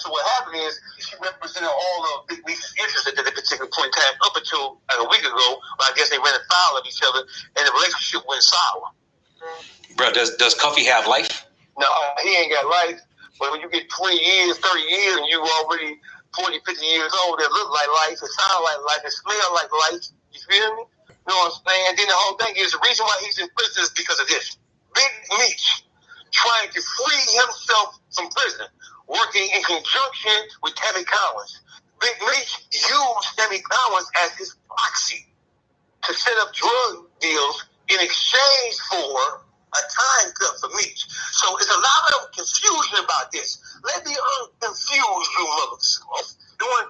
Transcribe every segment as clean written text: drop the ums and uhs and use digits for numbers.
So what happened is she represented all of Big Meech's interests at that particular point in time up until a week ago. Well, I guess they ran afoul of each other, and the relationship went sour. Bro, does Cuffy have life? No, he ain't got life. But when you get 20 years, 30 years, and you already 40, 50 years old, that look like life, it sound like life, it smell like life. You feel me? You know what I'm saying? And then the whole thing is the reason why he's in prison is because of this. Big Meech trying to free himself from prison, working in conjunction with Tammy Collins. Big Meech used Tammy Collins as his proxy to set up drug deals in exchange for a time cut for Meech. So it's a lot of confusion about this. Let me unconfuse you mothers. During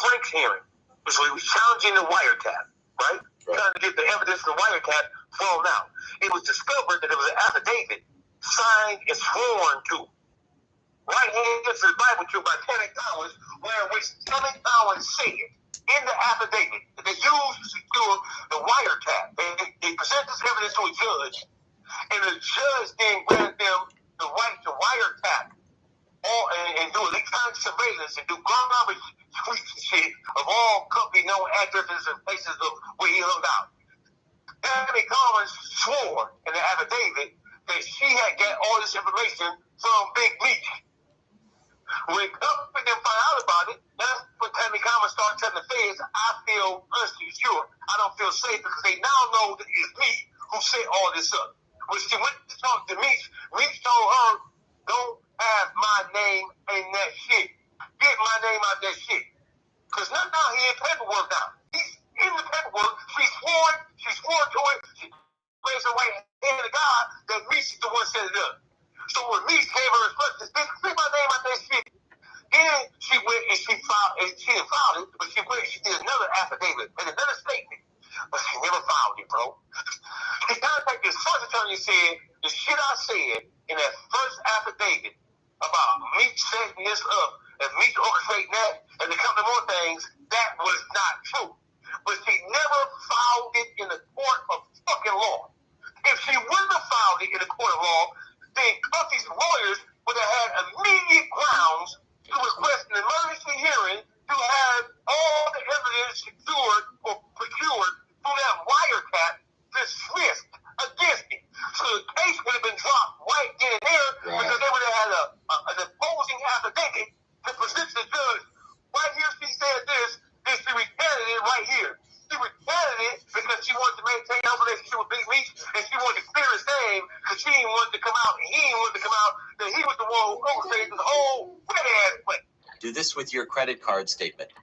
Frank's hearing, which we was challenging the wiretap, right? Trying to get the evidence of the wiretap thrown out. It was discovered that there was an affidavit signed and sworn to. Right hand to the Bible to by Tammy Collins, where which Tammy Collins said in the affidavit that they used to secure the wiretap. They present this evidence to a judge, and the judge then granted them the right to wiretap and do electronic surveillance and do garbage tweets and shit of all company known addresses and places of where he hung out. Tammy Collins swore in the affidavit that she had got all this information from Big Meech. When Cuffy didn't find out about it, that's when Tammy Collins started telling the feds, I feel unsecure. I don't feel safe because they now know that it's me who set all this up. When she went to talk to Meech, Meech told her, don't have my name in that shit. Get my name out that shit. Because now he in paperwork now. He's in the paperwork. She swore to it. She raised her right hand to God that Meech is the one set it up. So when Meech gave her instructions, get my name out that shit. Then she went and she didn't file it, but she went and she did another affidavit and another statement. But she never filed it, bro. She contacted his first attorney and said, the shit I said in that first affidavit about Meech setting this up and Meech orchestrating that and a couple more things, that was not true. But she never filed it in the court of fucking law. If she wouldn't have filed it in the court of law, then Cuffy's lawyers would have had immediate grounds to request an emergency hearing to have all the evidence secured or procured through that wiretap dismissed against it. So the case would have been dropped right then and there because they would have had an opposing affidavit to present to the judge. Right here she said this, then she recanted it right here. She recanted it because she wanted to maintain her relationship with Big Meech and she wanted to clear his name because she didn't want to come out and he didn't want to come out that he was the one who orchestrated this whole wet-ass play. Do this with your credit card statement.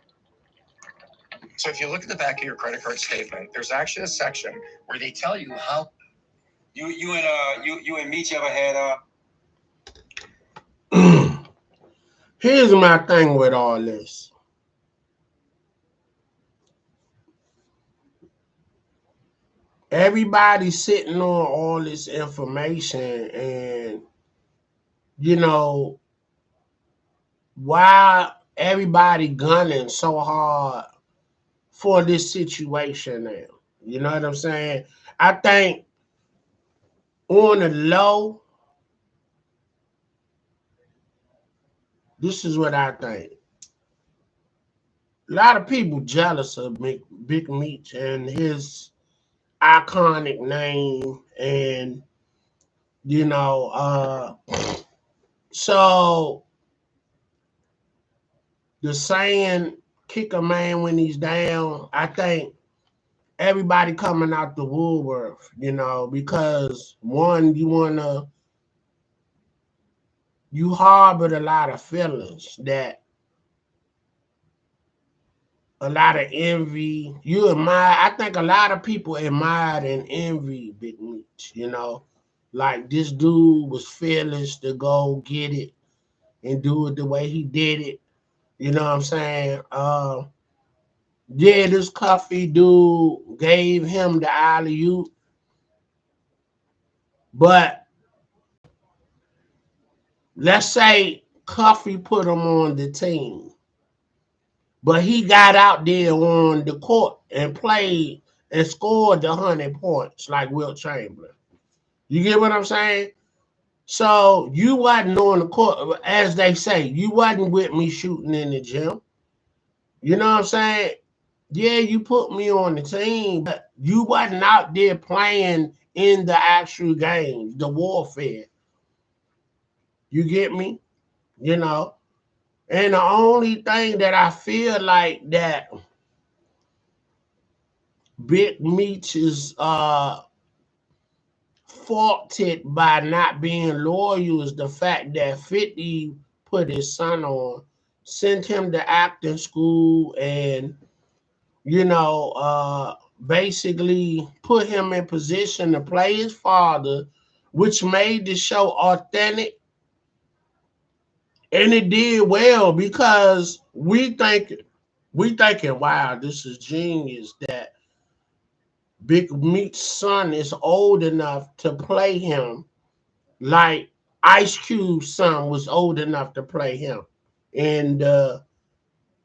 So if you look at the back of your credit card statement, there's actually a section where they tell you how you and Meech ever had Here's my thing with all this. Everybody's sitting on all this information, and you know why everybody gunning so hard for this situation now. You know what I'm saying? I think on the low, this is what I think. A lot of people jealous of Big Meech and his iconic name, and you know, so the saying kick a man when he's down, I think everybody coming out the woodwork, you know, because one, you harbored a lot of feelings, that a lot of envy. You admire, I think a lot of people admired and envy Big Meech, you know. Like this dude was fearless to go get it and do it the way he did it. You know what I'm saying? Yeah, this Cuffy dude gave him the alley-oop, but let's say Cuffy put him on the team, but he got out there on the court and played and scored the 100 points like Wilt Chamberlain. You get what I'm saying? So you wasn't on the court, as they say, you wasn't with me shooting in the gym. You know what I'm saying? Yeah, you put me on the team, but you wasn't out there playing in the actual games, the warfare. You get me? You know? And the only thing that I feel like that Big Meech is faulted by not being loyal is the fact that 50 put his son on, sent him to acting school, and basically put him in position to play his father, which made the show authentic. And it did well because we thinking, wow, this is genius that Big Meat's son is old enough to play him like Ice Cube's son was old enough to play him in the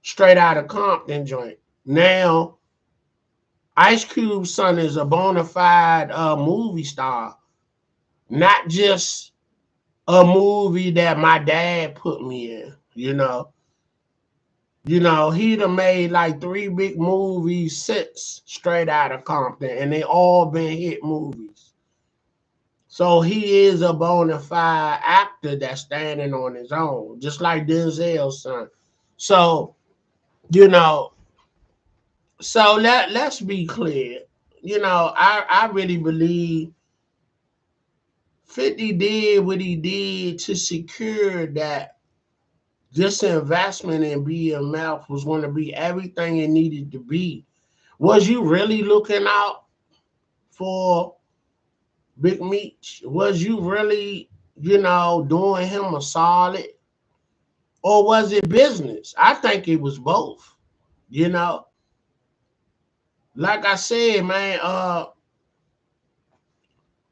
Straight Outta Compton joint. Now, Ice Cube's son is a bona fide movie star, not just a movie that my dad put me in. He'd have made like 3 big movies since Straight Outta Compton, and they all been hit movies. So he is a bona fide actor that's standing on his own, just like Denzel's son. So, you know, let's be clear. I really believe 50 did what he did to secure that this investment in BMF was going to be everything it needed to be. Was you really looking out for Big Meech? Was you really, doing him a solid? Or was it business? I think it was both. You know, like I said, man,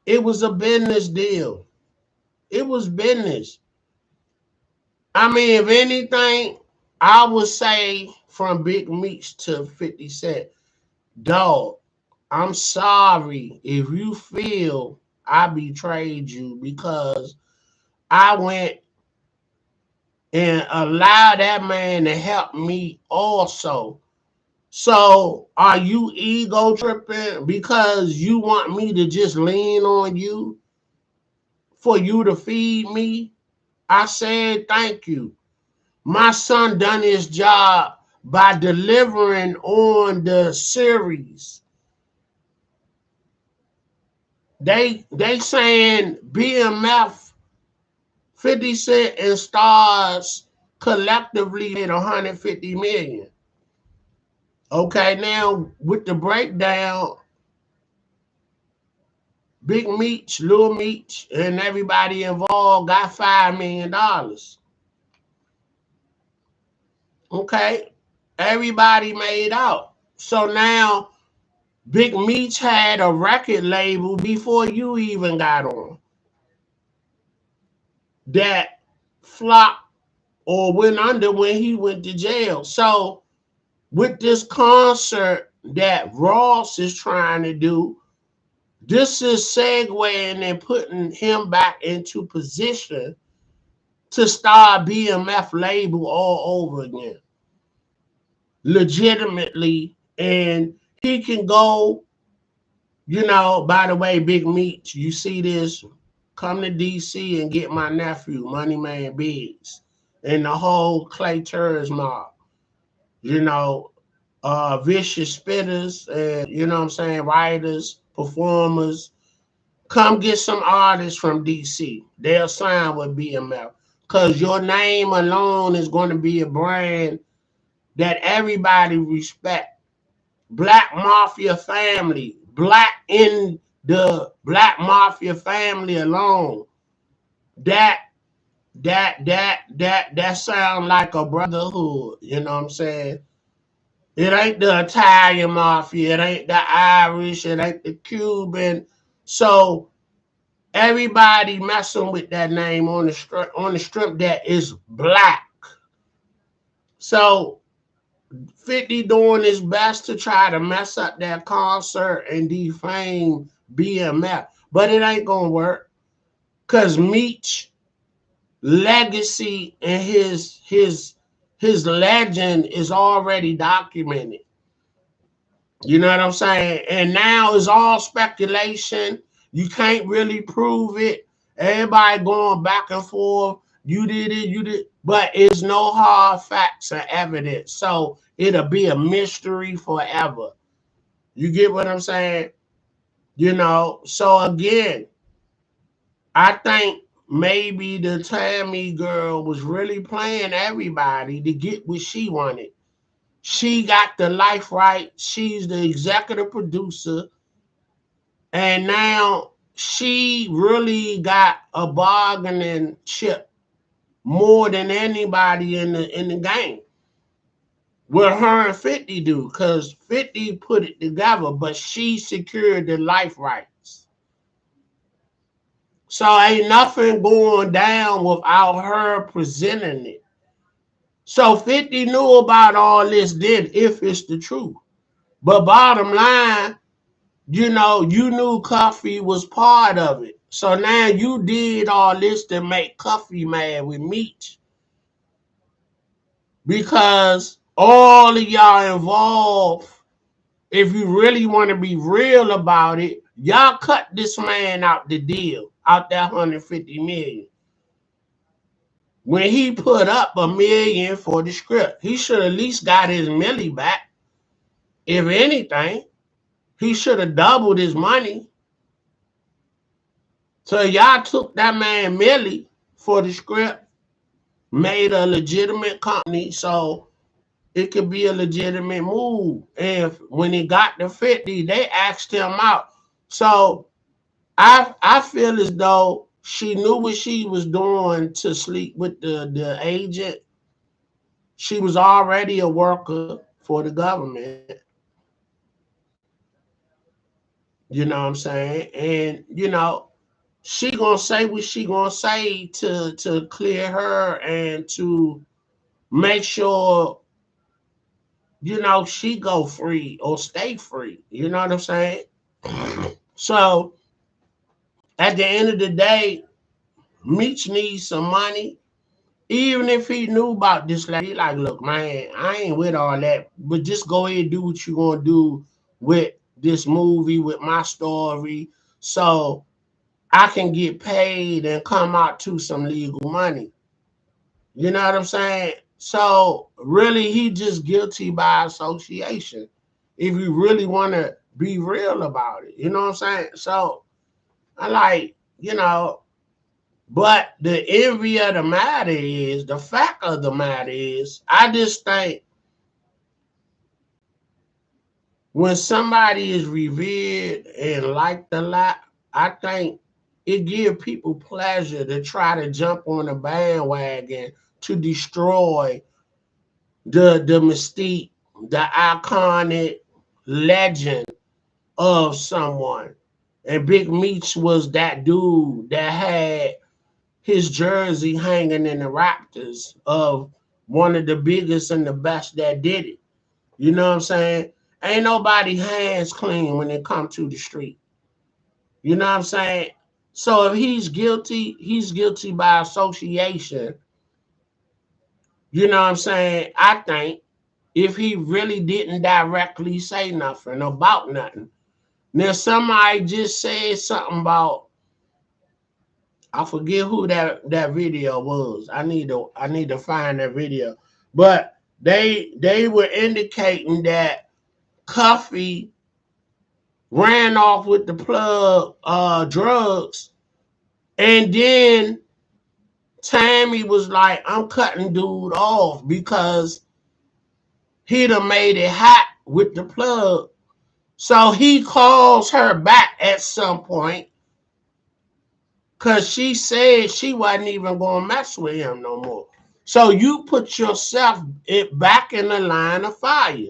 it was a business deal. It was business. I mean, if anything, I would say from Big Meech to 50 Cent, dog, I'm sorry if you feel I betrayed you because I went and allowed that man to help me also. So are you ego tripping because you want me to just lean on you for you to feed me? I said thank you. My son done his job by delivering on the series. They saying BMF, 50 Cent and Stars collectively made 150 million. Okay, now with the breakdown, Big Meech, Lil Meech, and everybody involved got $5 million. Okay, everybody made out. So now Big Meech had a record label before you even got on that flopped or went under when he went to jail. So with this concert that Ross is trying to do, this is segueing and putting him back into position to start BMF label all over again, legitimately. And he can go, by the way, Big Meech, you see this, come to DC and get my nephew, Money Man Biggs, and the whole Clay Turris mob, vicious spitters and, what I'm saying, writers, performers. Come get some artists from DC. They'll sign with BMF. Because your name alone is going to be a brand that everybody respect. Black Mafia family. Black in the Black Mafia family alone. That sound like a brotherhood. You know what I'm saying? It ain't the Italian Mafia. It ain't the Irish. It ain't the Cuban. So everybody messing with that name on the strip that is black. So 50 doing his best to try to mess up that concert and defame BMF. But it ain't gonna work. Cause Meech legacy and his legend is already documented. You know what I'm saying? And now it's all speculation. You can't really prove it. Everybody going back and forth. You did it, you did, but it's no hard facts or evidence. So it'll be a mystery forever. You get what I'm saying? You know, so again, I think maybe the Tammy girl was really playing everybody to get what she wanted. She got the life right. She's the executive producer. And now she really got a bargaining chip more than anybody in the game. What her and 50 do, because 50 put it together, but she secured the life rights. So ain't nothing going down without her presenting it. So 50 knew about all this then, if it's the truth. But bottom line, you know, you knew Cuffy was part of it. So now you did all this to make Cuffy mad with Meech. Because all of y'all involved, if you really want to be real about it, y'all cut this man out the deal, out that 150 million. When he put up $1 million for the script, he should at least got his milli back. If anything, he should have doubled his money. So y'all took that man milli for the script, made a legitimate company, so it could be a legitimate move. And when he got to 50, they asked him out. So I feel as though she knew what she was doing to sleep with the agent. She was already a worker for the government. You know what I'm saying? And you know, she gonna say what she gonna say to clear her and to make sure, you know, she go free or stay free. You know what I'm saying? So at the end of the day, Meech needs some money. Even if he knew about this, like, he like, look, man, I ain't with all that, but just go ahead and do what you gonna do with this movie, with my story, so I can get paid and come out to some legal money. You know what I'm saying? So really, he just guilty by association. If you really want to be real about it, you know what I'm saying? So I like, you know, but the envy of the matter is, the fact of the matter is, I just think when somebody is revered and liked a lot, I think it gives people pleasure to try to jump on a bandwagon to destroy the mystique, the iconic legend of someone. And Big Meech was that dude that had his jersey hanging in the Raptors of one of the biggest and the best that did it. You know what I'm saying? Ain't nobody hands clean when it come to the street. You know what I'm saying? So if he's guilty by association. You know what I'm saying? I think if he really didn't directly say nothing about nothing. Now somebody just said something about, I forget who that video was. I need to find that video. But they were indicating that Cuffy ran off with the plug drugs, and then Tammy was like, I'm cutting dude off because he done made it hot with the plug. So he calls her back at some point because she said she wasn't even going to mess with him no more. So you put yourself back in the line of fire.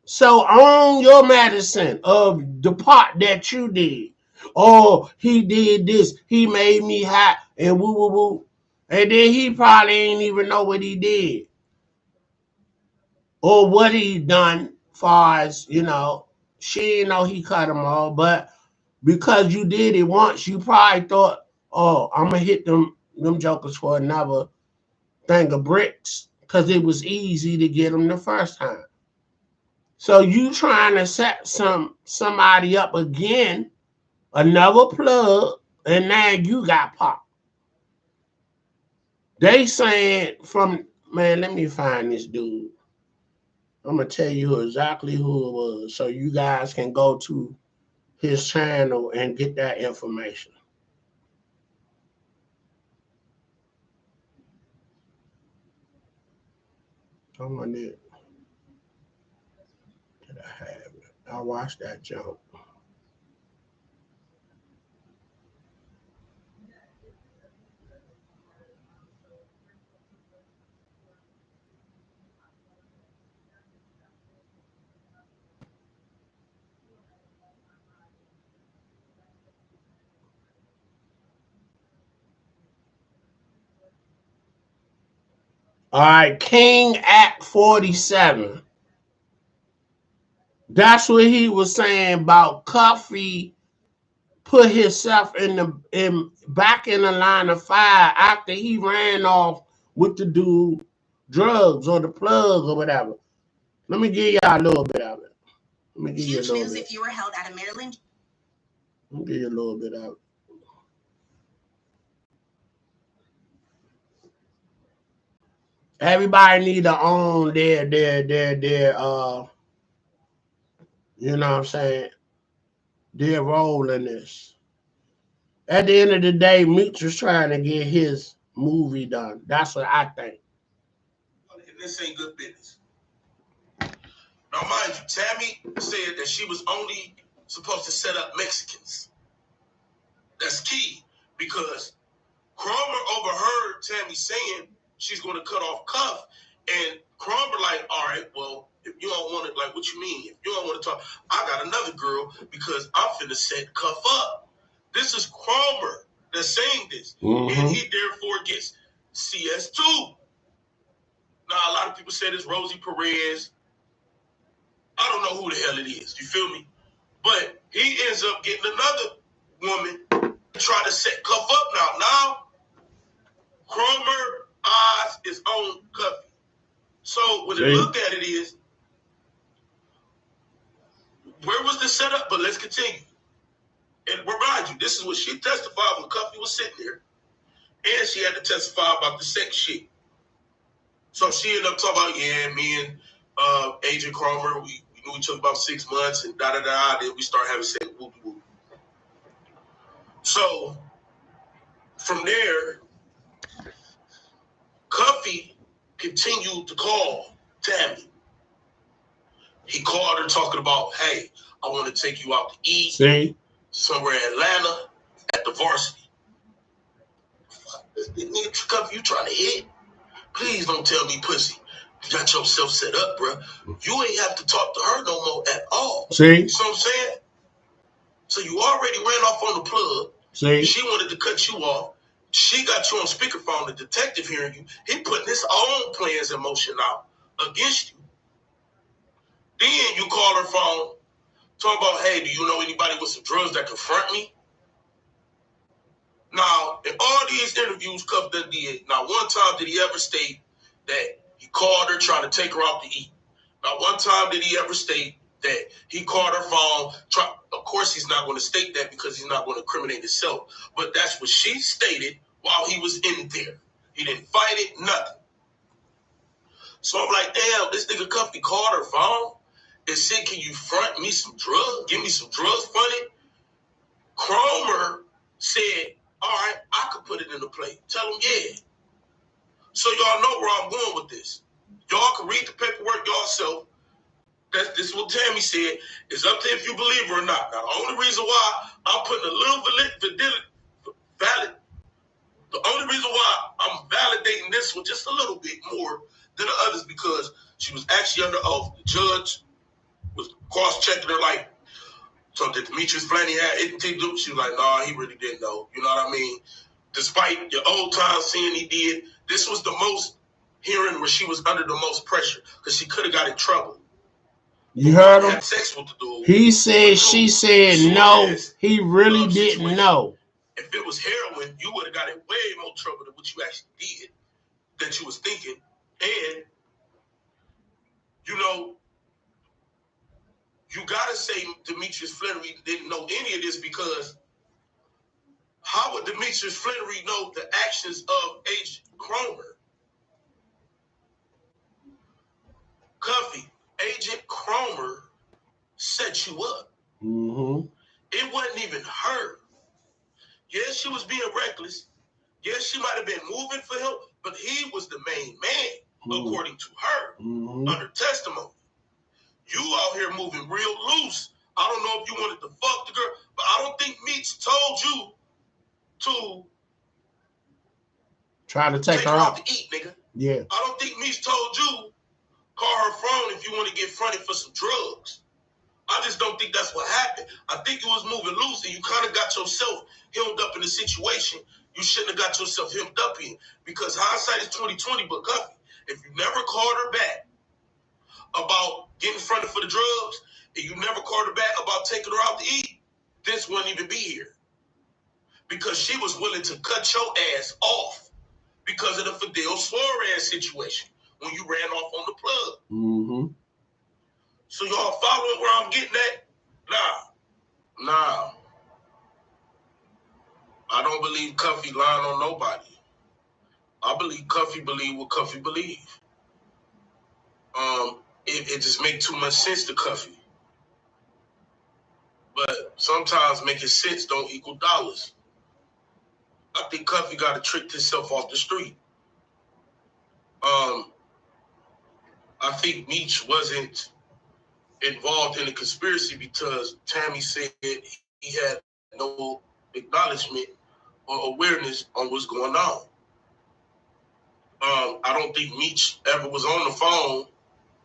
So on your medicine of the part that you did, oh, he did this, he made me hot, and woo woo woo. And then he probably ain't even know what he did or what he done far as, you know, she didn't know he cut him off. But because you did it once, you probably thought, oh, I'm gonna hit them jokers for another thing of bricks because it was easy to get them the first time. So you trying to set somebody up again, another plug, and now you got popped. They saying from, man, let me find this dude. I'm gonna tell you exactly who it was so you guys can go to his channel and get that information. I wonder, did I have it? I watched that jump. All right, King Act 47. That's what he was saying about Cuffy put himself back in the line of fire after he ran off with the dude drugs or the plug or whatever. Let me give y'all a little bit of it. Let me give you a little bit. If you were held at a Maryland. Let me give you a little bit of it. Everybody need to own their you know what I'm saying, their role in this. At the end of the day, Meech was trying to get his movie done. That's what I think. This ain't good business. Now, mind you, Tammy said that she was only supposed to set up Mexicans. That's key because Cromer overheard Tammy saying she's going to cut off Cuff, and Cromer like, all right, well, if you don't want it, like, what you mean? If you don't want to talk, I got another girl because I'm finna set Cuff up. This is Cromer that's saying this, and he therefore gets CS2. Now, a lot of people say this Rosie Perez. I don't know who the hell it is. You feel me? But he ends up getting another woman to try to set Cuff up now. Now, Cromer eyes is on Cuffy. So when they look at it is, where was the setup? But let's continue. And remind you, this is what she testified when Cuffy was sitting there. And she had to testify about the sex shit. So she ended up talking about, yeah, me and Agent Cromer, we knew each other about 6 months and da-da-da. Then we start having sex, whoop-de-whoop. So from there, Cuffy continued to call Tammy. He called her talking about, hey, I want to take you out to eat somewhere in Atlanta at the Varsity. Nigga, Cuffy, you trying to hit? Please don't tell me, pussy. You got yourself set up, bro. You ain't have to talk to her no more at all. See? You know what I'm saying? So you already ran off on the plug. See? She wanted to cut you off. She got you on speakerphone, the detective hearing you. He putting his own plans in motion now against you. Then you call her phone, talk about, hey, do you know anybody with some drugs that confront me? Now, in all these interviews Cuff done did, not one time did he ever state that he called her trying to take her out to eat. Not one time did he ever state that he called her phone. Of course, he's not going to state that because he's not going to incriminate himself. But that's what she stated while he was in there. He didn't fight it, nothing. So I'm like, damn, this nigga Cuffy called her phone and said, can you front me some drugs? Give me some drugs funny? Cromer said, all right, I could put it into play. Tell him, yeah. So y'all know where I'm going with this. Y'all can read the paperwork yourself. This is what Tammy said. It's up to if you believe her or not. Now, the only reason why I'm putting a little the only reason why I'm validating this one just a little bit more than the others because she was actually under oath. The judge was cross-checking her like, so did Demetrius Flanny have anything to do? She was like, nah, he really didn't know. You know what I mean? Despite your old time seeing he did, this was the most hearing where she was under the most pressure because she could have got in trouble. You heard him? Had sex with the dude. He said, she said no. He really didn't know. If it was heroin, you would have got in way more trouble than what you actually did, that you was thinking. And, you know, you got to say Demetrius Flannery didn't know any of this, because how would Demetrius Flannery know the actions of H. Cromer? Cuffy, Agent Cromer set you up. Mm-hmm. It wasn't even her. Yes, she was being reckless. Yes, she might have been moving for him, but he was the main man, according to her, under testimony. You out here moving real loose. I don't know if you wanted to fuck the girl, but I don't think Meech told you to try to take her out to eat, nigga. Yeah. I don't think Meech told you call her phone if you want to get fronted for some drugs. I just don't think that's what happened. I think you was moving loose and you kind of got yourself hemmed up in a situation you shouldn't have got yourself hemmed up in. Because hindsight is 20/20, but Cuffy, if you never called her back about getting fronted for the drugs, and you never called her back about taking her out to eat, this wouldn't even be here. Because she was willing to cut your ass off because of the Fidel Suarez situation when you ran off on the plug. Mm-hmm. So y'all following where I'm getting at? Nah. I don't believe Cuffy lying on nobody. I believe Cuffy believe what Cuffy believe. It just make too much sense to Cuffy. But sometimes making sense don't equal dollars. I think Cuffy got to trick himself off the street. I think Meech wasn't involved in the conspiracy because Tammy said he had no acknowledgement or awareness on what's going on. I don't think Meech ever was on the phone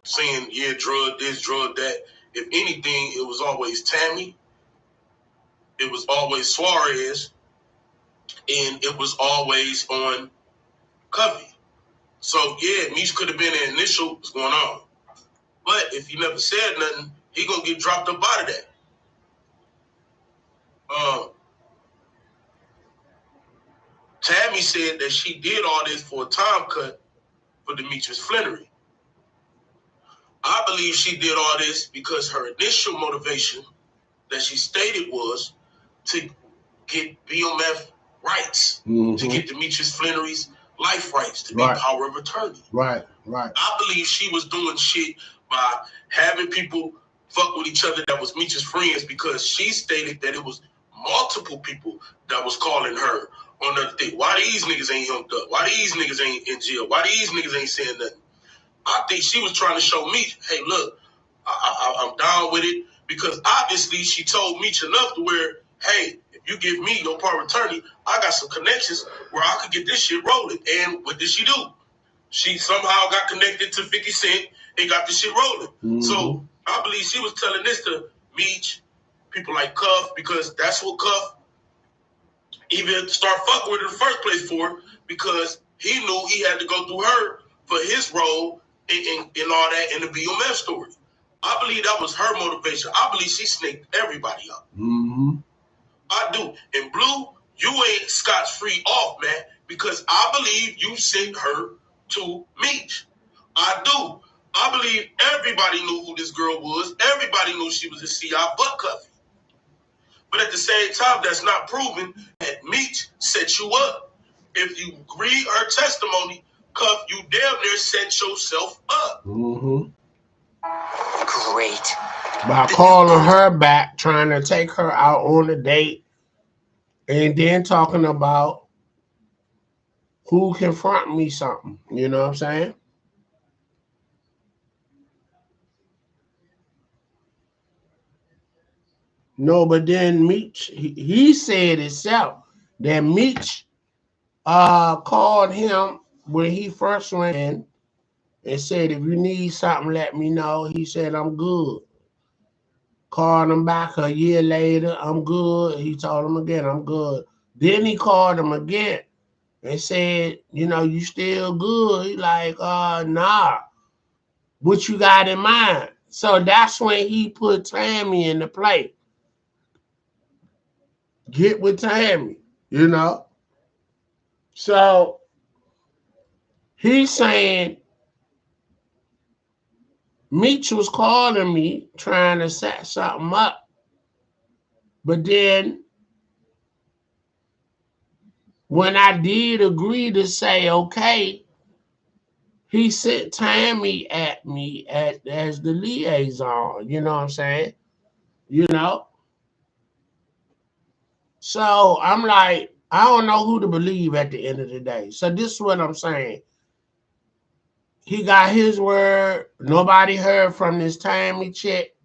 saying, yeah, drug this, drug that. If anything, it was always Tammy. It was always Suarez. And it was always on Cuffy. So, yeah, Meech could have been the initial what's going on. But if he never said nothing, he going to get dropped up out of that. Tammy said that she did all this for a time cut for Demetrius Flannery. I believe she did all this because her initial motivation that she stated was to get BMF rights, to get Demetrius Flannery's life rights, to be power of attorney. Right. I believe she was doing shit by having people fuck with each other that was Meech's friends, because she stated that it was multiple people that was calling her on the thing. Why these niggas ain't hemmed up? Why these niggas ain't in jail? Why these niggas ain't saying nothing? I think she was trying to show Meech, hey, look, I'm down with it, because obviously she told Meech enough to where, hey, if you give me your power of attorney, I got some connections where I could get this shit rolling. And what did she do? She somehow got connected to 50 Cent and got the shit rolling. So I believe she was telling this to Meech, people like Cuff, because that's what Cuff even start fucking with in the first place for, because he knew he had to go through her for his role in all that in the BMF story. I believe that was her motivation. I believe she snaked everybody up. I do. And Blue, you ain't scotch-free off, man, because I believe you sent her to Meech. I do. I believe everybody knew who this girl was. Everybody knew she was a CI but Cuffy. But at the same time, that's not proven that Meech set you up. If you read her testimony, Cuff, you damn near set yourself up. Great. By calling her back, trying to take her out on a date, and then talking about who confront me something. You know what I'm saying? No, but then Meech, he said himself that Meech called him when he first went in and said, if you need something, let me know. He said, I'm good. Called him back a year later, I'm good. He told him again, I'm good. Then he called him again and said, you know, you still good? He like, nah. What you got in mind? So that's when he put Tammy in the play. Get with Tammy, you know? So he's saying Meech was calling me trying to set something up. But then when I did agree to say okay, he sent Tammy at me as the liaison, you know what I'm saying? You know? So I'm like, I don't know who to believe at the end of the day. So this is what I'm saying. He got his word. Nobody heard from this Tammy chick.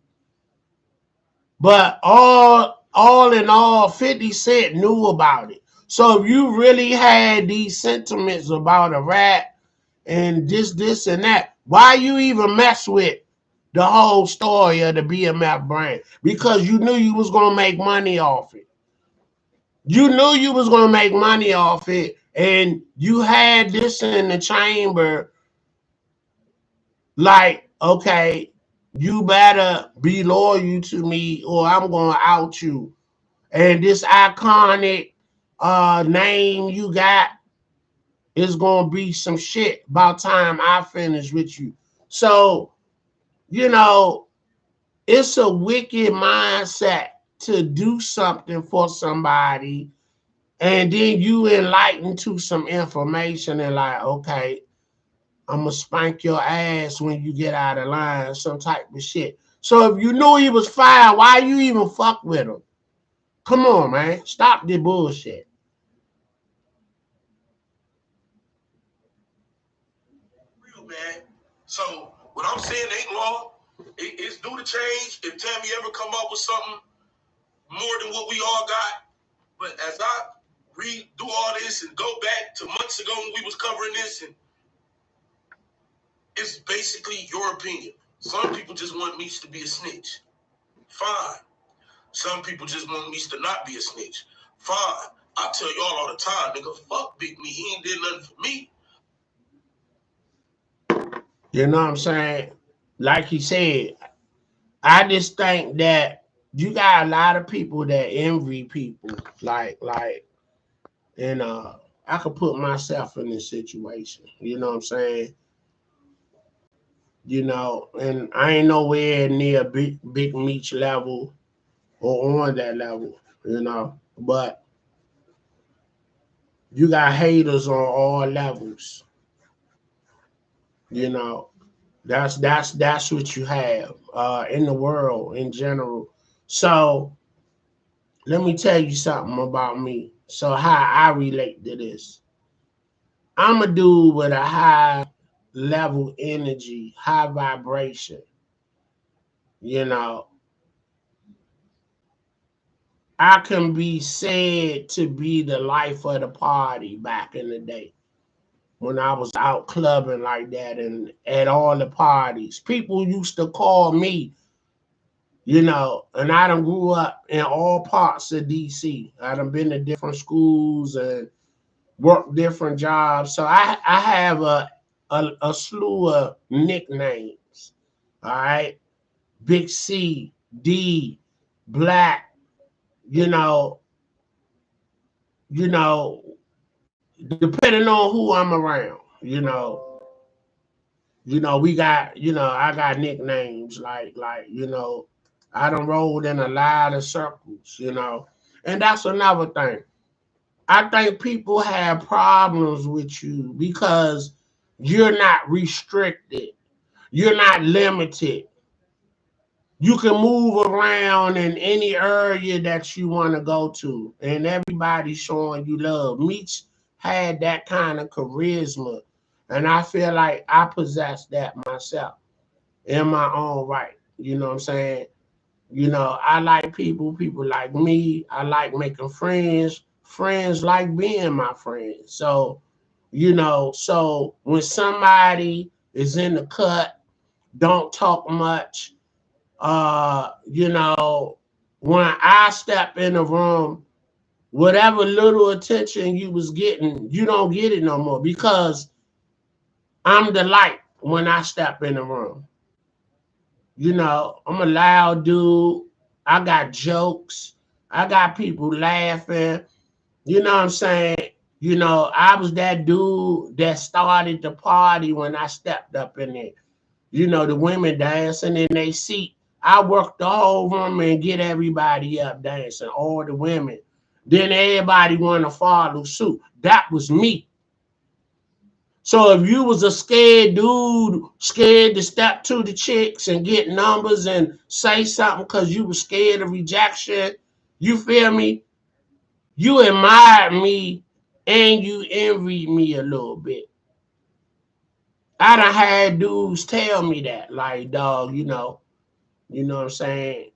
But all in all, 50 Cent knew about it. So if you really had these sentiments about a rap and this, and that, why you even mess with the whole story of the BMF brand? Because you knew you was going to make money off it. You knew you was going to make money off it, and you had this in the chamber like, okay, you better be loyal to me or I'm going to out you. And this iconic name you got is going to be some shit about time I finish with you. So, you know, it's a wicked mindset to do something for somebody and then you enlighten to some information and like, okay, I'm going to spank your ass when you get out of line, some type of shit. So if you knew he was fired, why you even fuck with him? Come on, man. Stop the bullshit. Real, man. So what I'm saying ain't law. It's due to change if Tammy ever come up with something more than what we all got. But as I redo all this and go back to months ago when we was covering this, and it's basically your opinion. Some people just want Meech to be a snitch. Fine. Some people just want Meech to not be a snitch. Fine. I tell y'all all the time, nigga, fuck Big Me. He ain't did nothing for me. You know what I'm saying? Like he said, I just think that you got a lot of people that envy people. Like, and I could put myself in this situation. You know what I'm saying? You know, and I ain't nowhere near big Meech level or on that level, you know. But you got haters on all levels, you know. That's what you have in the world in general. So let me tell you something about me. So how I relate to this. I'm a dude with a high level energy, high vibration. You know, I can be said to be the life of the party back in the day when I was out clubbing like that and at all the parties. People used to call me, you know, and I done grew up in all parts of DC. I done been to different schools and worked different jobs. So I have a slew of nicknames. All right. Big C, D, Black, you know, depending on who I'm around, we got, I got nicknames like, I done rolled in a lot of circles. And that's another thing. I think people have problems with you because you're not restricted. You're not limited. You can move around in any area that you want to go to, and everybody's showing you love. Meech had that kind of charisma, and I feel like I possess that myself in my own right. You know what I'm saying? I like people like me. I like making friends. Friends like being my friends. So, so when somebody is in the cut, don't talk much, when I step in the room, whatever little attention you was getting, you don't get it no more because I'm the light when I step in the room. You know, I'm a loud dude. I got jokes. I got people laughing. You know what I'm saying? You know, I was that dude that started the party when I stepped up in there. You know, the women dancing in their seat. I worked the whole room and get everybody up dancing, all the women. Then everybody want to follow suit. That was me. So if you was a scared dude, scared to step to the chicks and get numbers and say something because you was scared of rejection, you feel me? You admired me and you envied me a little bit. I done had dudes tell me that, like, dog, you know what I'm saying?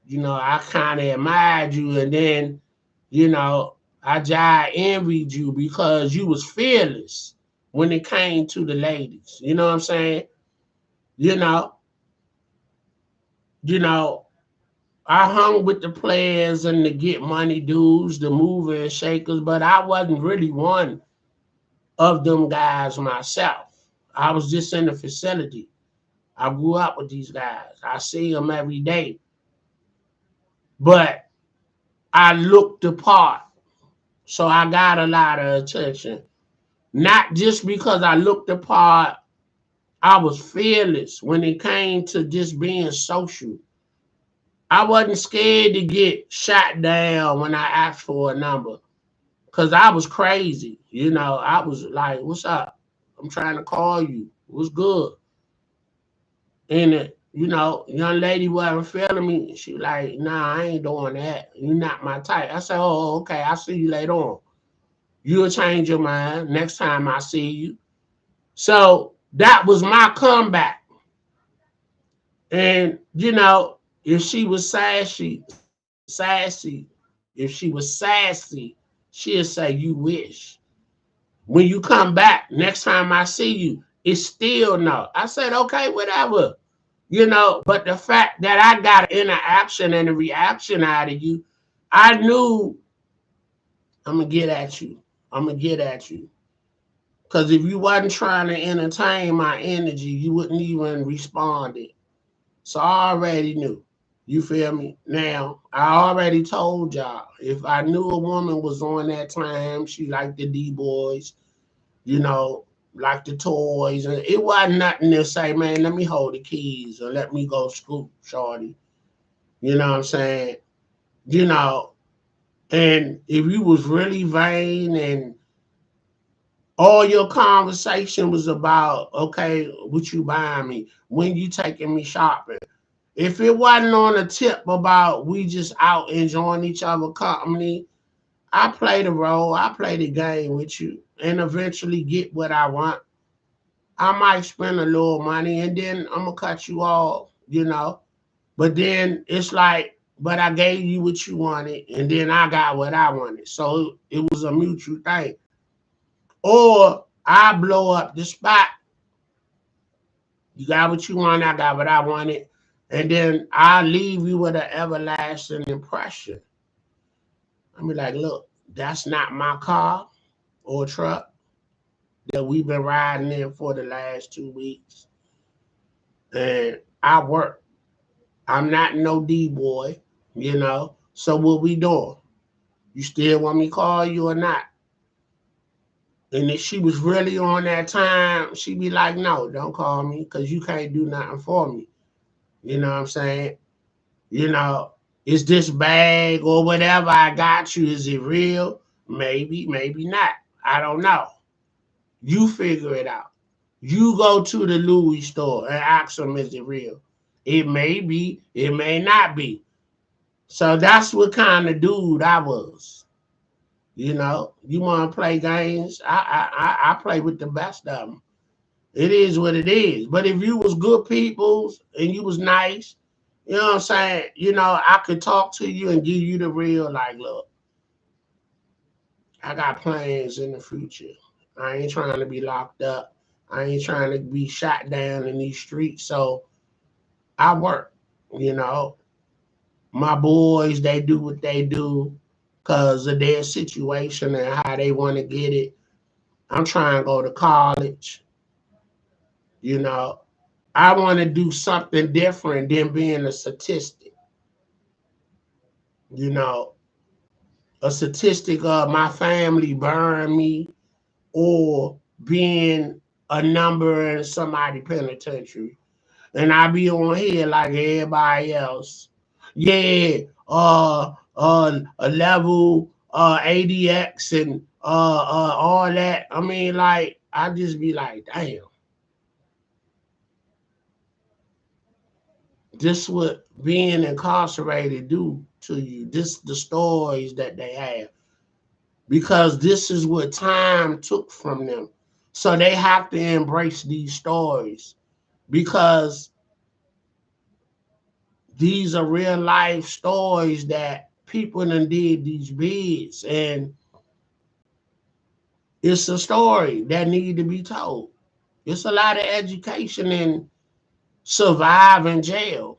You know, I kind of admired you, and then, you know, I just envied you because you was fearless when it came to the ladies. You know what I'm saying? You know, you know, I hung with the players and the get money dudes, the mover and shakers, but I wasn't really one of them guys myself. I was just in the facility. I grew up with these guys. I see them every day. But I looked the part. So I got a lot of attention. Not just because I looked the part, I was fearless when it came to just being social. I wasn't scared to get shot down when I asked for a number because I was crazy. You know, I was like, what's up? I'm trying to call you. What's good? And, you know, young lady wasn't feeling me. She like, nah, I ain't doing that. You're not my type. I said, oh, okay, I'll see you later on. You'll change your mind next time I see you. So that was my comeback. And, you know, if she was sassy, she'll say, you wish. When you come back, next time I see you, it's still no. I said, okay, whatever. You know, but the fact that I got an interaction and a reaction out of you, I knew I'm going to get at you. I'm going to get at you. Because if you wasn't trying to entertain my energy, you wouldn't even respond. So I already knew. You feel me? Now, I already told y'all, if I knew a woman was on that time, she liked the D-boys, you know, like the toys, and it wasn't nothing to say, man, let me hold the keys or let me go scoop, shorty. You know what I'm saying? You know, and if you was really vain and all your conversation was about, okay, what you buying me? When you taking me shopping? If it wasn't on a tip about we just out enjoying each other company, I play the role, I play the game with you and eventually get what I want. I might spend a little money and then I'm gonna cut you off, you know. But then it's like, but I gave you what you wanted and then I got what I wanted. So it was a mutual thing. Or I blow up the spot. You got what you want, I got what I wanted. And then I leave you with an everlasting impression. I be like, look, that's not my car or truck that we've been riding in for the last 2 weeks. And I work. I'm not no D-boy, you know. So what we doing? You still want me to call you or not? And if she was really on that time, she'd be like, no, don't call me because you can't do nothing for me. You know what I'm saying? You know, is this bag or whatever I got you, is it real? Maybe, maybe not. I don't know. You figure it out. You go to the Louis store and ask them, is it real? It may be, it may not be. So that's what kind of dude I was. You know, you want to play games? I play with the best of them. It is what it is. But if you was good people and you was nice, you know what I'm saying? You know, I could talk to you and give you the real, like, look, I got plans in the future. I ain't trying to be locked up. I ain't trying to be shot down in these streets. So I work, you know. My boys, they do what they do because of their situation and how they want to get it. I'm trying to go to college, you know. I want to do something different than being a statistic. You know, a statistic of my family burying me or being a number in somebody penitentiary. And I be on here like everybody else. Yeah, a level ADX and all that. I mean, like, I just be like, damn, this what being incarcerated do to you. This the stories that they have. Because this is what time took from them. So they have to embrace these stories because these are real life stories that people done did these bids, and it's a story that need to be told. It's a lot of education in surviving jail.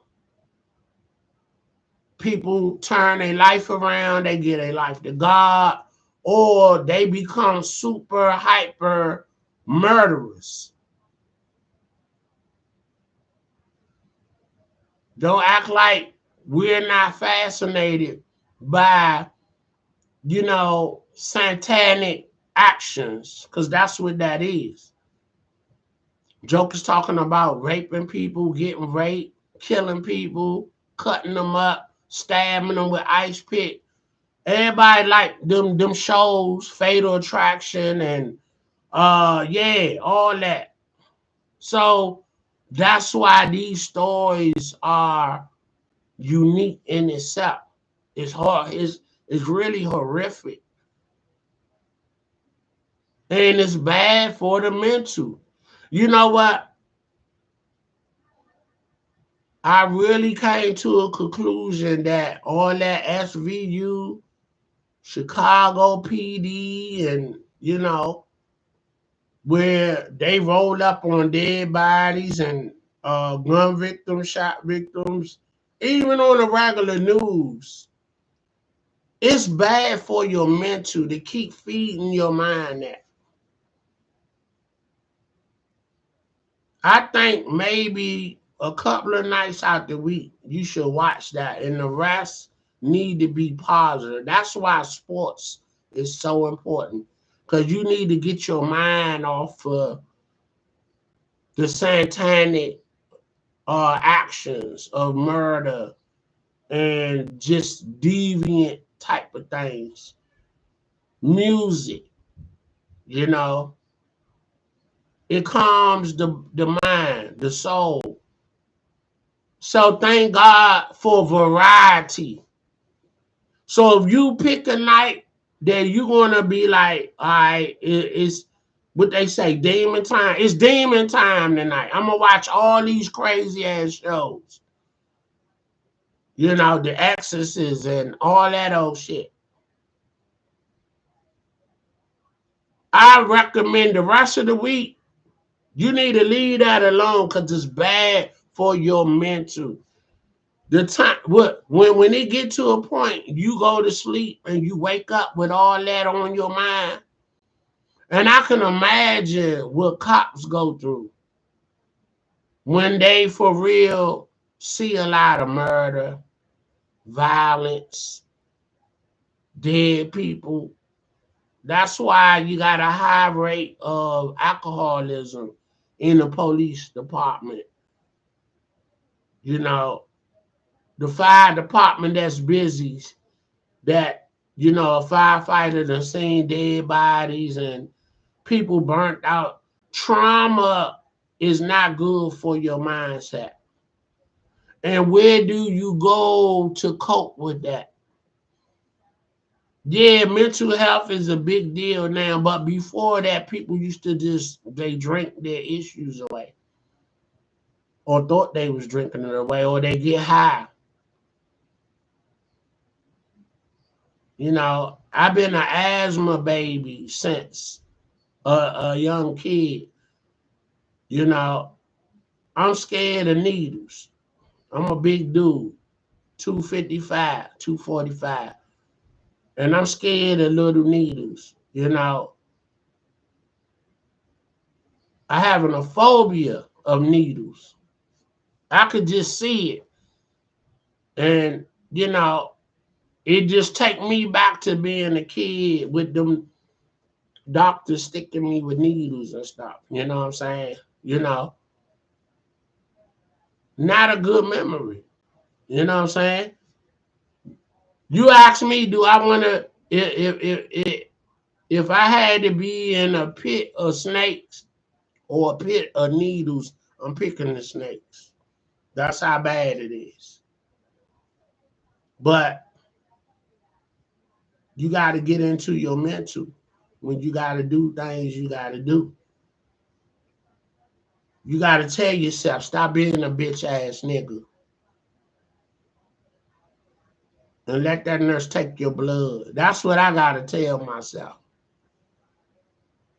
People turn their life around, they get their life to God, or they become super hyper murderers. Don't act like we're not fascinated by, satanic actions, because that's what that is. Joker's talking about raping people, getting raped, killing people, cutting them up, stabbing them with ice pick. Everybody like them shows, Fatal Attraction, and yeah, all that. So that's why these stories are unique in itself. It's hard. It's really horrific, and it's bad for the mental. You know what? I really came to a conclusion that all that SVU, Chicago PD, and where they roll up on dead bodies and gun victims, shot victims, even on the regular news. It's bad for your mental to keep feeding your mind that. I think maybe a couple of nights out the week you should watch that, and the rest need to be positive. That's why sports is so important, because you need to get your mind off of the satanic actions of murder and just deviant type of things. Music, you know, it calms the mind, the soul. So thank God for variety. So if you pick a night that you're gonna be like, all right, it's what they say, demon time. It's demon time tonight. I'm gonna watch all these crazy ass shows. The Exorcist and all that old shit. I recommend the rest of the week, you need to leave that alone because it's bad for your mental. The time when it get to a point, you go to sleep and you wake up with all that on your mind. And I can imagine what cops go through when they for real see a lot of murder, violence, dead people. That's why you got a high rate of alcoholism in the police department. The fire department that's busy, that, a firefighter done seen dead bodies and people burnt out. Trauma is not good for your mindset. And where do you go to cope with that? Yeah, mental health is a big deal now, but before that, people used to they drink their issues away, or thought they was drinking it away, or they get high. I've been an asthma baby since a young kid. I'm scared of needles. I'm a big dude, 255, 245. And I'm scared of little needles. I have a phobia of needles. I could just see it. And, you know, it just take me back to being a kid with them doctors sticking me with needles and stuff. You know what I'm saying? You know, not a good memory. You know what I'm saying? You ask me, do I want to, if I had to be in a pit of snakes or a pit of needles, I'm picking the snakes. That's how bad it is. But you got to get into your mental when you got to do things you got to do. You got to tell yourself, stop being a bitch ass nigga. And let that nurse take your blood. That's what I got to tell myself.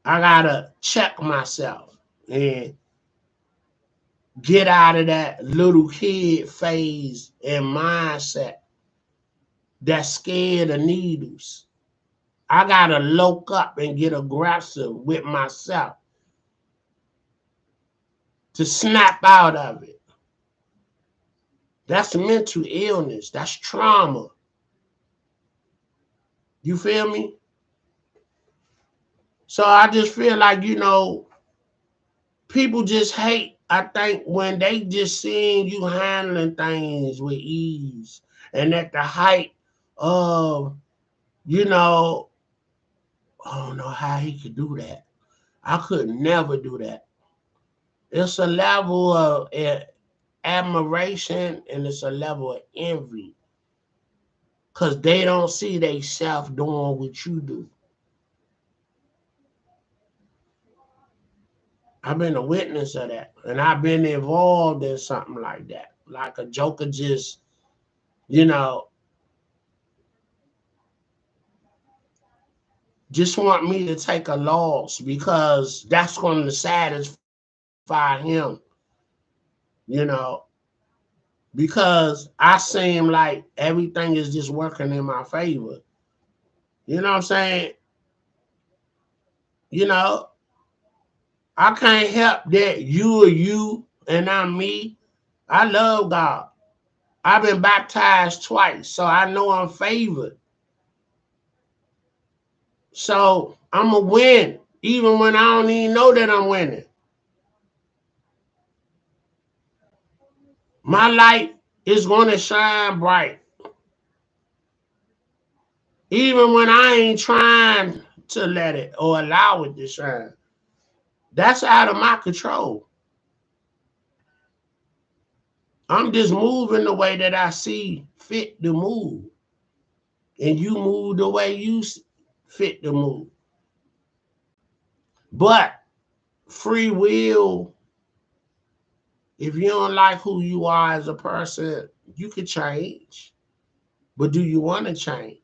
I got to check myself and get out of that little kid phase and mindset that's scared of needles. I got to look up and get aggressive with myself to snap out of it. That's mental illness. That's trauma. You feel me? So I just feel like, you know, people just hate, I think, when they just seeing you handling things with ease and at the height of, you know, I don't know how he could do that. I could never do that. It's a level of admiration and it's a level of envy because they don't see they self doing what you do. I've been a witness of that, and I've been involved in something like that. Like a joker just, you know, just want me to take a loss because that's going to satisfy him, you know, because I seem like everything is just working in my favor. You know what I'm saying? You know, I can't help that you are you and I'm me. I love God. I've been baptized twice, so I know I'm favored. So I'm going to win, even when I don't even know that I'm winning. My light is going to shine bright. Even when I ain't trying to let it or allow it to shine. That's out of my control. I'm just moving the way that I see fit to move. And you move the way you fit to move. But free will, if you don't like who you are as a person, you can change. But do you want to change?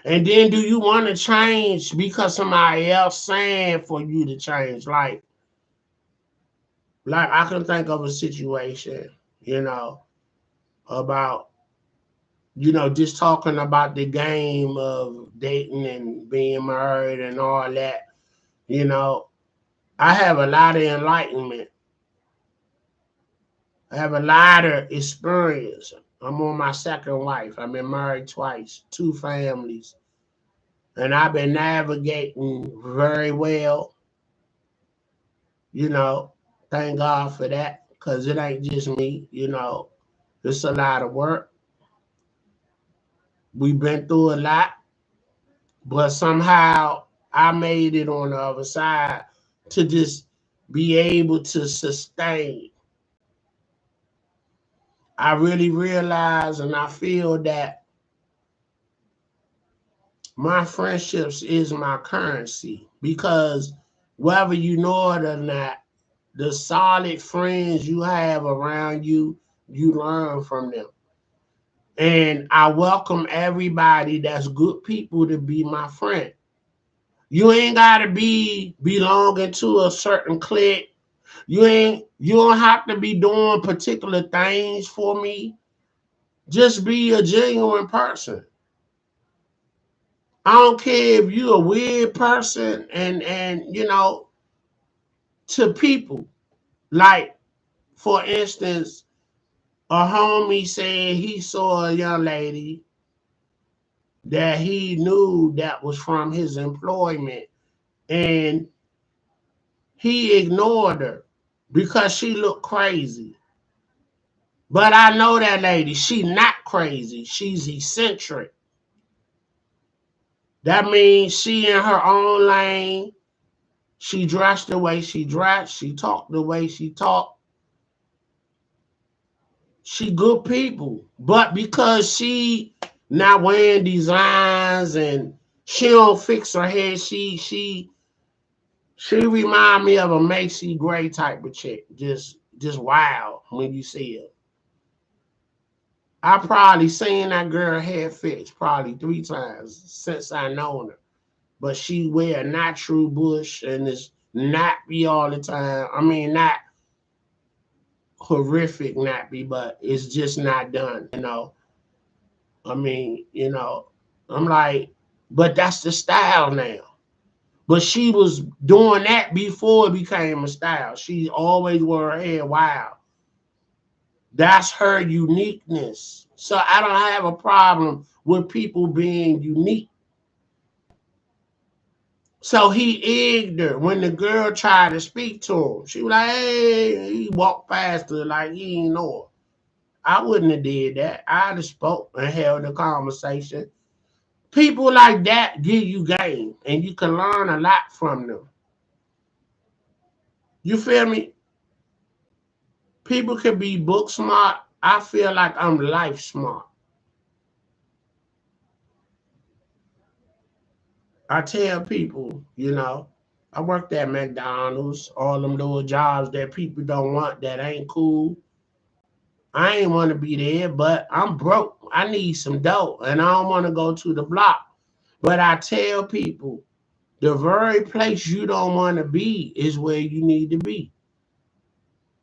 And then do you want to change because somebody else saying for you to change? Like I can think of a situation, you know, about, you know, just talking about the game of dating and being married and all that. You know, I have a lot of enlightenment. I have a lot of experience. I'm on my second wife. I've been married twice, 2 families. And I've been navigating very well. You know, thank God for that, because it ain't just me, you know. It's a lot of work. We've been through a lot, but somehow I made it on the other side to just be able to sustain. I really realize and I feel that my friendships is my currency, because whether you know it or not, the solid friends you have around you, you learn from them. And I welcome everybody that's good people to be my friend. You ain't gotta be belonging to a certain clique. You don't have to be doing particular things for me. Just be a genuine person. I don't care if you're a weird person and you know, to people. Like for instance, a homie said he saw a young lady that he knew that was from his employment, and he ignored her because she looked crazy. But I know that lady, she not crazy. She's eccentric. That means she in her own lane. She dressed the way she dressed. She talked the way she talked. She good people. But because she not wearing designs and she don't fix her hair, she remind me of a Macy Gray type of chick. Just wild when you see her. I probably seen that girl hair fixed probably 3 times since I known her. But she wear a natural bush and is nappy all the time. I mean, not horrific nappy, but it's just not done, you know. I mean, you know, I'm like, but that's the style now. But she was doing that before it became a style. She always wore her hair wild. That's her uniqueness. So I don't have a problem with people being unique. So he egged her when the girl tried to speak to him. She was like, hey, he walked past her like he ain't know her. I wouldn't have did that. I'd have spoke and held a conversation. People like that give you game, and you can learn a lot from them. You feel me? People can be book smart. I feel like I'm life smart. I tell people, you know, I worked at McDonald's, all them little jobs that people don't want that ain't cool. I ain't want to be there, but I'm broke. I need some dough, and I don't want to go to the block. But I tell people, the very place you don't want to be is where you need to be.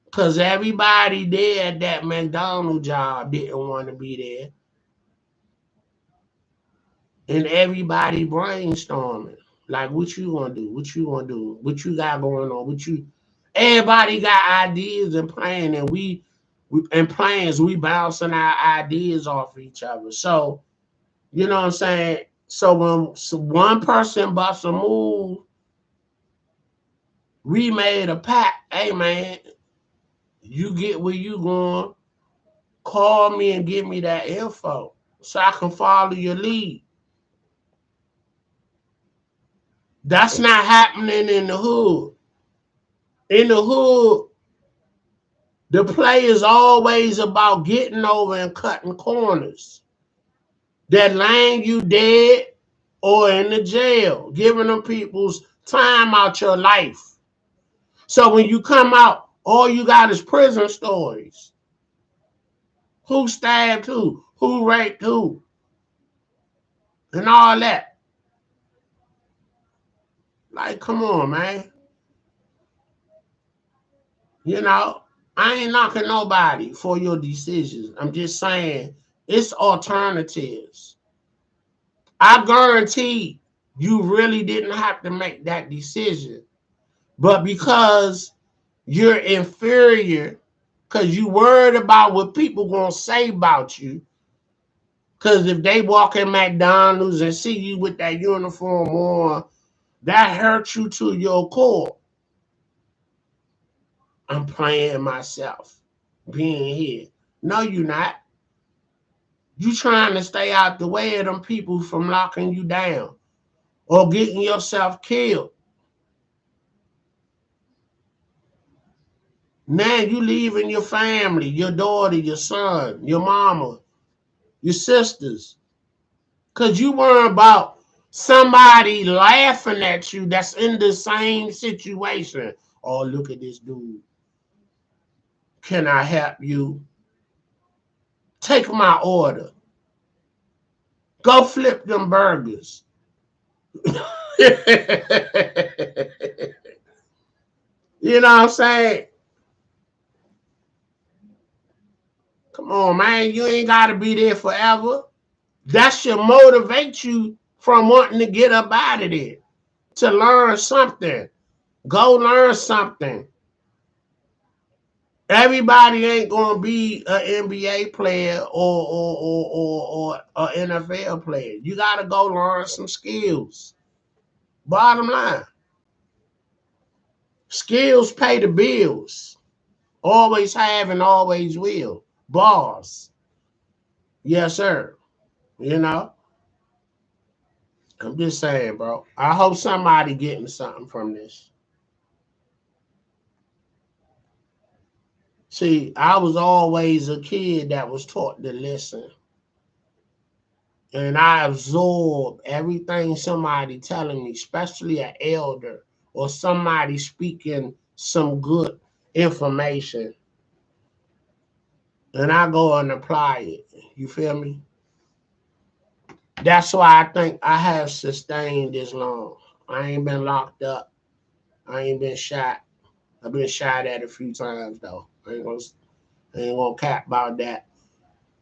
Because everybody there at that McDonald's job didn't want to be there. And everybody brainstorming. Like, what you gonna do? What you gonna do? What you got going on? Everybody got ideas and plans, and we bouncing our ideas off each other. So, you know what I'm saying? So when one person busts a move, we made a pact. Hey man, you get where you going, call me and give me that info so I can follow your lead. That's not happening in the hood. In the hood, the play is always about getting over and cutting corners that land you dead or in the jail, giving them people's time out your life. So when you come out, all you got is prison stories. Who stabbed who? Who raped who? And all that. Like, come on, man. You know, I ain't knocking nobody for your decisions. I'm just saying it's alternatives. I guarantee you really didn't have to make that decision. But because you're inferior, because you worried about what people gonna say about you, because if they walk in McDonald's and see you with that uniform on, that hurts you to your core. I'm playing myself being here. No, you're not. You trying to stay out the way of them people from locking you down or getting yourself killed. Now you leaving your family, your daughter, your son, your mama, your sisters. Because you worry about somebody laughing at you that's in the same situation. Oh, look at this dude. Can I help you? Take my order. Go flip them burgers. You know what I'm saying? Come on, man. You ain't got to be there forever. That should motivate you from wanting to get up out of there, to learn something. Go learn something. Everybody ain't gonna be an NBA player or an NFL player. You gotta go learn some skills. Bottom line, skills pay the bills. Always have and always will. Bars. Yes, sir. You know, I'm just saying, bro. I hope somebody getting something from this. See, I was always a kid that was taught to listen. And I absorb everything somebody telling me, especially an elder or somebody speaking some good information. And I go and apply it. You feel me? That's why I think I have sustained this long. I ain't been locked up. I ain't been shot. I've been shot at a few times though. I ain't gonna cap about that,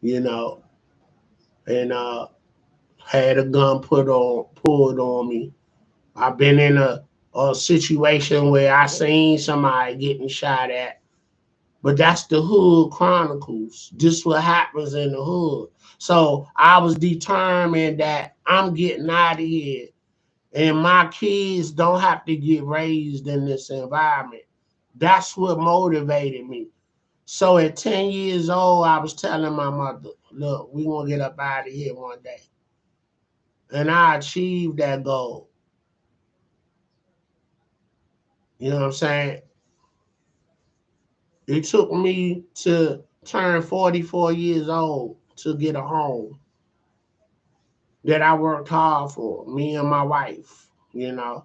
you know. And had a gun pulled on me. I've been in a situation where I seen somebody getting shot at. But that's the hood chronicles. This what happens in the hood. So I was determined that I'm getting out of here. And my kids don't have to get raised in this environment. That's what motivated me. So at 10 years old, I was telling my mother, look, we gonna get up out of here one day. And I achieved that goal. You know what I'm saying? It took me to turn 44 years old to get a home that I worked hard for, me and my wife, you know.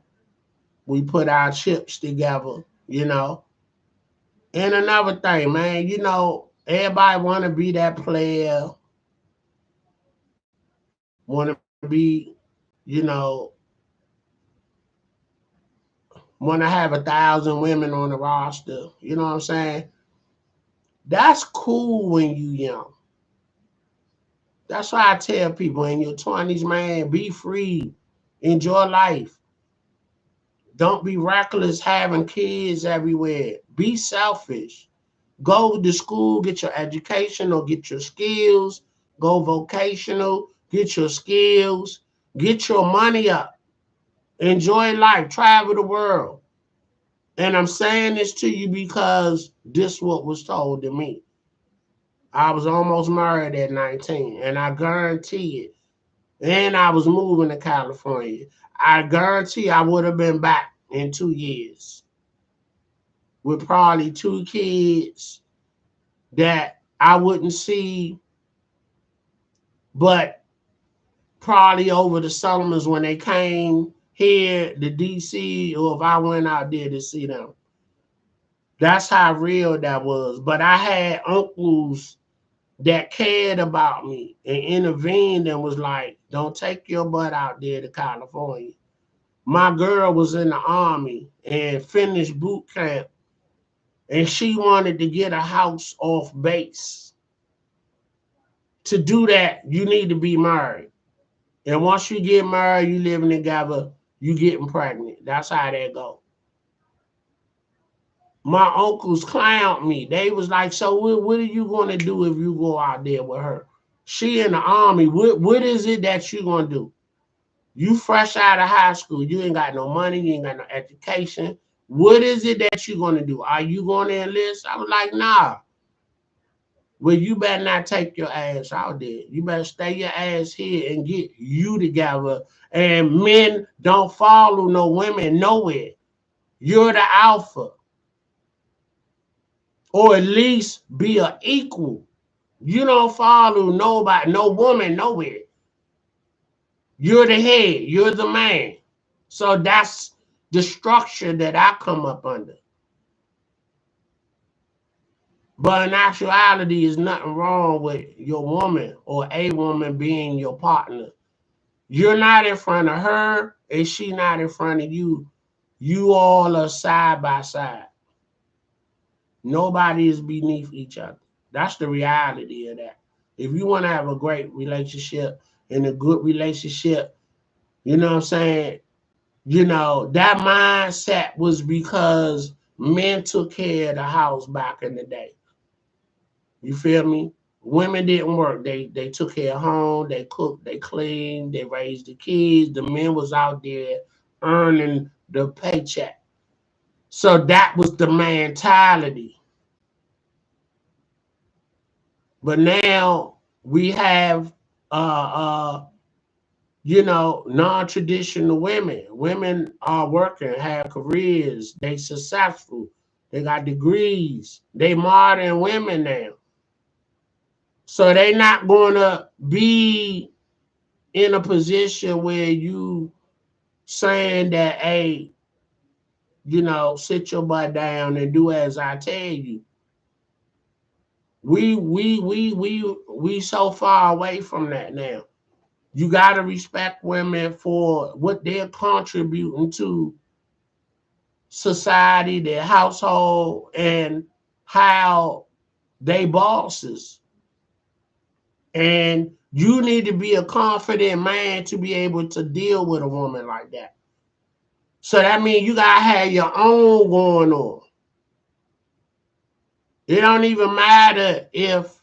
We put our chips together, you know. And another thing, man, you know, everybody want to be that player, want to be, you know, want to have 1,000 women on the roster. You know what I'm saying? That's cool when you young. That's why I tell people in your 20s, man, be free, enjoy life. Don't be reckless having kids everywhere. Be selfish. Go to school, get your education or get your skills. Go vocational, get your skills. Get your money up. Enjoy life. Travel the world. And I'm saying this to you because this what was told to me. I was almost married at 19, and I guarantee it. And I was moving to California. I guarantee I would have been back in 2 years with probably 2 kids that I wouldn't see, but probably over the summers when they came here to DC, or if I went out there to see them. That's how real that was. But I had uncles that cared about me and intervened and was like, don't take your butt out there to California. My girl was in the Army and finished boot camp, and she wanted to get a house off base. To do that, you need to be married. And once you get married, you living together, you getting pregnant. That's how that go. My uncles clowned me. They was like, so what are you going to do if you go out there with her? She in the Army. What is it that you going to do? You fresh out of high school. You ain't got no money. You ain't got no education. What is it that you going to do? Are you going to enlist? I was like, nah. Well, you better not take your ass out there. You better stay your ass here and get you together. And men don't follow no women nowhere. You're the alpha. Or at least be an equal. You don't follow nobody, no woman nowhere. You're the head. You're the man. So that's the structure that I come up under. But in actuality, there's nothing wrong with your woman or a woman being your partner. You're not in front of her, and she not in front of you. You all are side by side. Nobody is beneath each other. That's the reality of that. If you want to have a great relationship and a good relationship, you know what I'm saying? You know, that mindset was because men took care of the house back in the day. You feel me? Women didn't work. They took care of home, they cooked, they cleaned, they raised the kids. The men was out there earning the paycheck. So that was the mentality. But now we have non-traditional women. Women are working, have careers, they successful, they got degrees, they modern women now. So they not gonna be in a position where you saying that, hey, sit your butt down and do as I tell you. We so far away from that now. You gotta respect women for what they're contributing to society, their household, and how they bosses. And you need to be a confident man to be able to deal with a woman like that. So that means you gotta have your own going on. It don't even matter if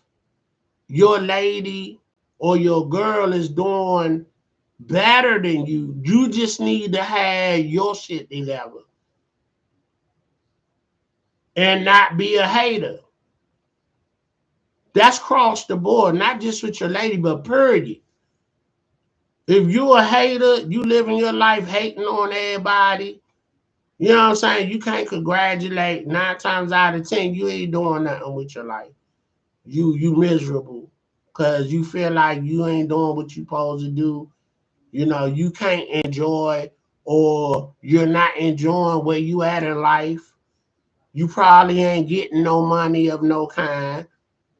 your lady or your girl is doing better than you. You just need to have your shit together and not be a hater. That's across the board, not just with your lady, but period. If you a hater, you living your life hating on everybody, you know what I'm saying? You can't congratulate. 9 times out of 10, you ain't doing nothing with your life. You miserable because you feel like you ain't doing what you supposed to do. You can't enjoy, or you're not enjoying where you at in life. You probably ain't getting no money of no kind,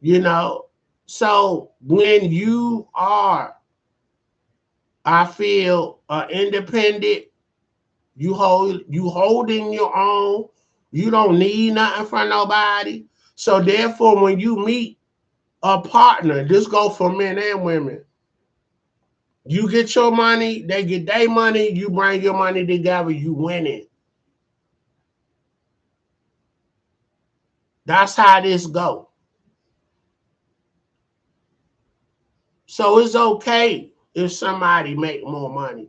you know. So when you are, I feel, independent, you holding your own, you don't need nothing from nobody. So therefore, when you meet a partner, this go for men and women. You get your money, they get their money, you bring your money together, you winning. That's how this go. So it's okay if somebody make more money.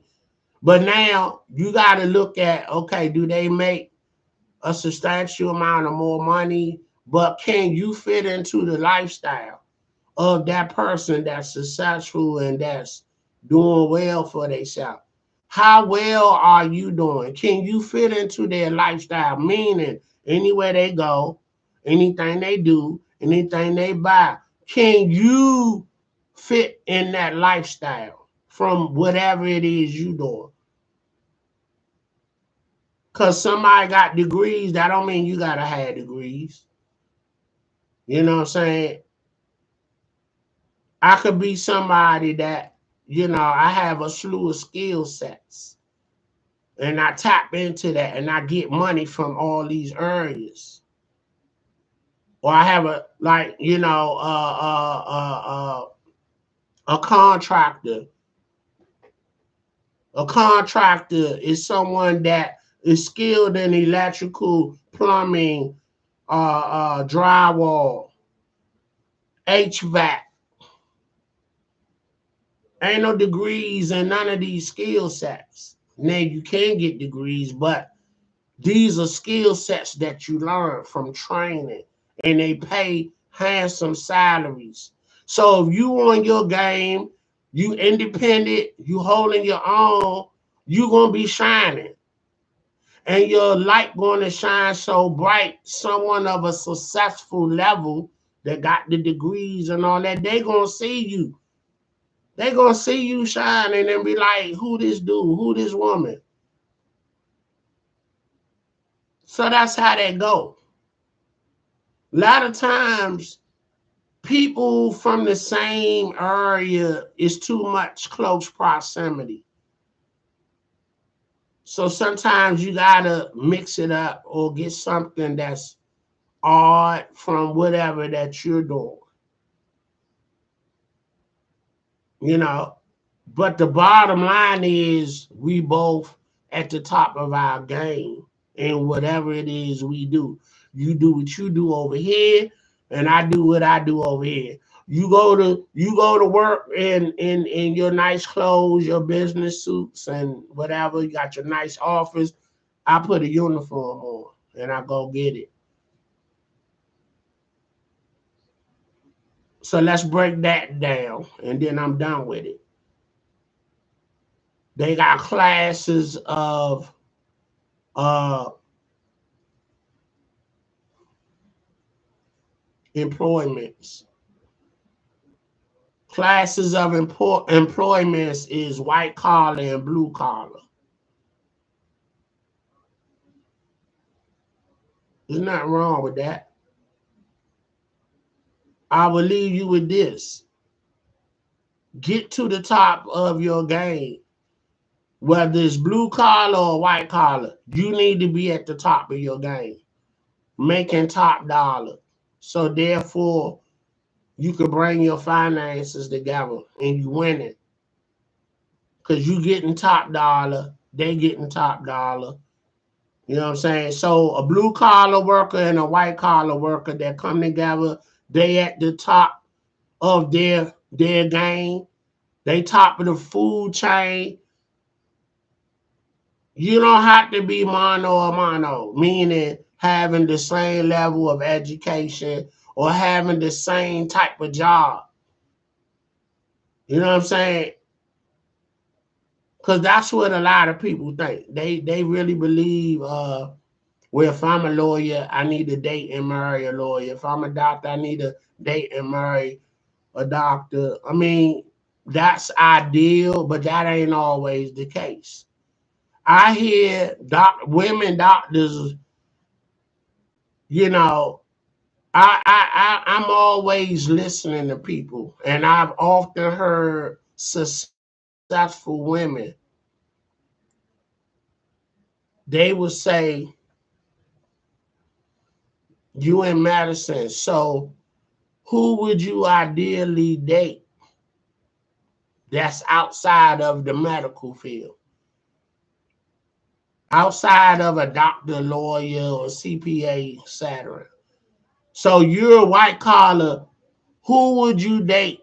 But now you got to look at, okay, do they make a substantial amount of more money? But can you fit into the lifestyle of that person that's successful and that's doing well for themselves? How well are you doing? Can you fit into their lifestyle? Meaning, anywhere they go, anything they do, anything they buy, can you fit in that lifestyle from whatever it is you doing? Because somebody got degrees, that don't mean you got to have degrees. You know what I'm saying? I could be somebody that, I have a slew of skill sets. And I tap into that and I get money from all these areas. Or I have a contractor. A contractor is someone that is skilled in electrical, plumbing, drywall, HVAC. Ain't no degrees in none of these skill sets. Now you can get degrees, but these are skill sets that you learn from training, and they pay handsome salaries. So if you on your game, you independent, you holding your own, you gonna be shining. And your light gonna shine so bright, someone of a successful level that got the degrees and all that, they gonna see you. They gonna see you shining and be like, who this dude, who this woman? So that's how that go. A lot of times, people from the same area is too much close proximity. So sometimes you gotta mix it up or get something that's odd from whatever that you're doing. But the bottom line is we both at the top of our game. in whatever it is we do. You do what you do over here, and I do what I do over here. You go to work in your nice clothes, your business suits, and whatever. You got your nice office. I put a uniform on and I go get it. So let's break that down, and then I'm done with it. They got classes of employments. Classes of employments is white collar and blue collar. There's nothing wrong with that. I will leave you with this. Get to the top of your game. Whether it's blue collar or white collar, you need to be at the top of your game, making top dollar. So therefore, you can bring your finances together and you win it. Because you getting top dollar, they getting top dollar. You know what I'm saying? So a blue collar worker and a white collar worker that come together, they at the top of their game. They top of the food chain. You don't have to be mono or mono, meaning having the same level of education or having the same type of job. You know what I'm saying? Because that's what a lot of people think. They really believe, well, if I'm a lawyer, I need to date and marry a lawyer. If I'm a doctor, I need to date and marry a doctor. I mean, that's ideal, but that ain't always the case. I hear women doctors, you know, I'm always listening to people, and I've often heard successful women, they will say, you in medicine, so who would you ideally date that's outside of the medical field? Outside of a doctor, lawyer, or CPA, etc. So you're a white collar. Who would you date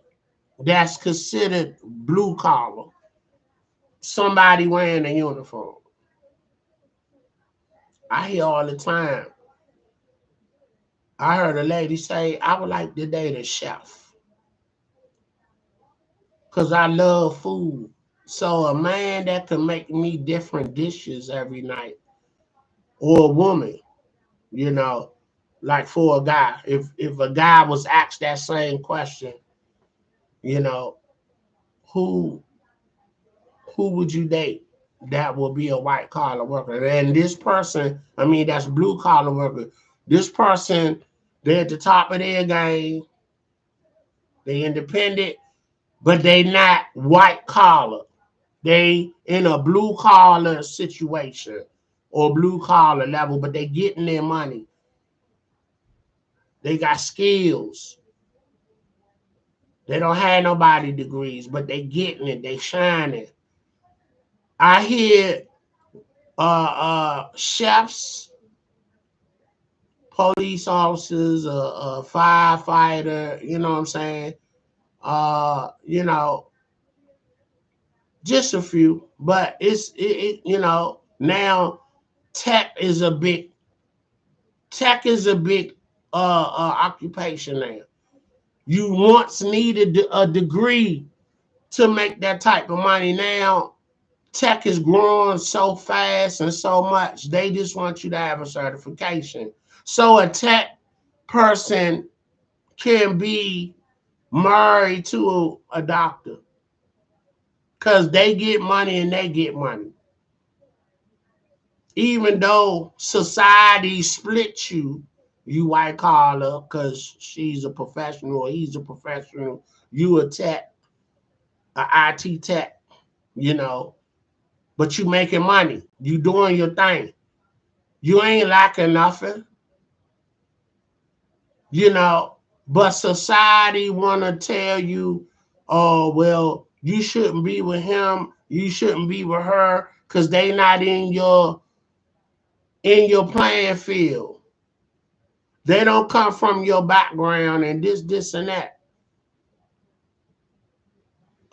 that's considered blue collar? Somebody wearing a uniform. I hear all the time. I heard a lady say, I would like to date a chef because I love food. So a man that can make me different dishes every night, or a woman, you know, like for a guy. If a guy was asked that same question, you know, who would you date that will be a white collar worker? And this person, I mean, that's blue collar worker. This person, they're at the top of their game. They independent, but they not white collar. They in a blue collar situation or blue collar level, but they getting their money. They got skills. They don't have nobody degrees, but they getting it. They shining. I hear chefs, police officers, a firefighter, you know what I'm saying? You know, just a few, but you know, now tech is a big occupation now. You once needed a degree to make that type of money. Now tech is growing so fast and so much, they just want you to have a certification. So a tech person can be married to a doctor because they get money and they get money. Even though society splits you, you white collar because she's a professional or he's a professional, you a tech, a IT tech, you know, but you making money. You doing your thing. You ain't lacking nothing, you know, but society want to tell you, oh, well, you shouldn't be with him. You shouldn't be with her because they not in your in your playing field. They don't come from your background and this, and that.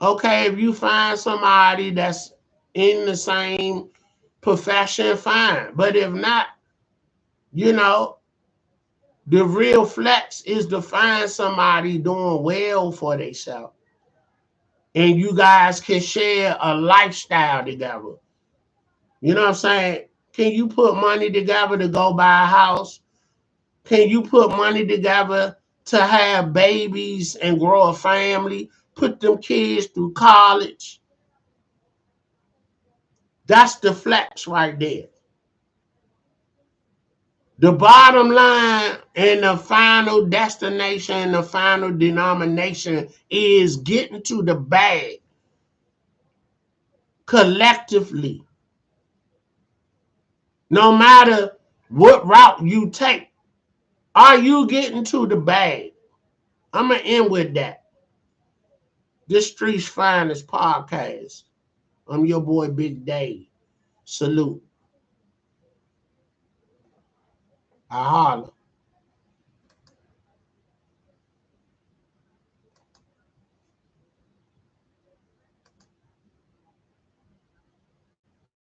Okay, if you find somebody that's in the same profession, fine. But if not, you know, the real flex is to find somebody doing well for themselves. And you guys can share a lifestyle together. You know what I'm saying? Can you put money together to go buy a house? Can you put money together to have babies and grow a family? Put them kids through college? That's the flex right there. The bottom line and the final destination, the final denomination is getting to the bag collectively. No matter what route you take, are you getting to the bag? I'm going to end with that. This Street's Finest podcast. I'm your boy, Big Dave. Salute. I holla.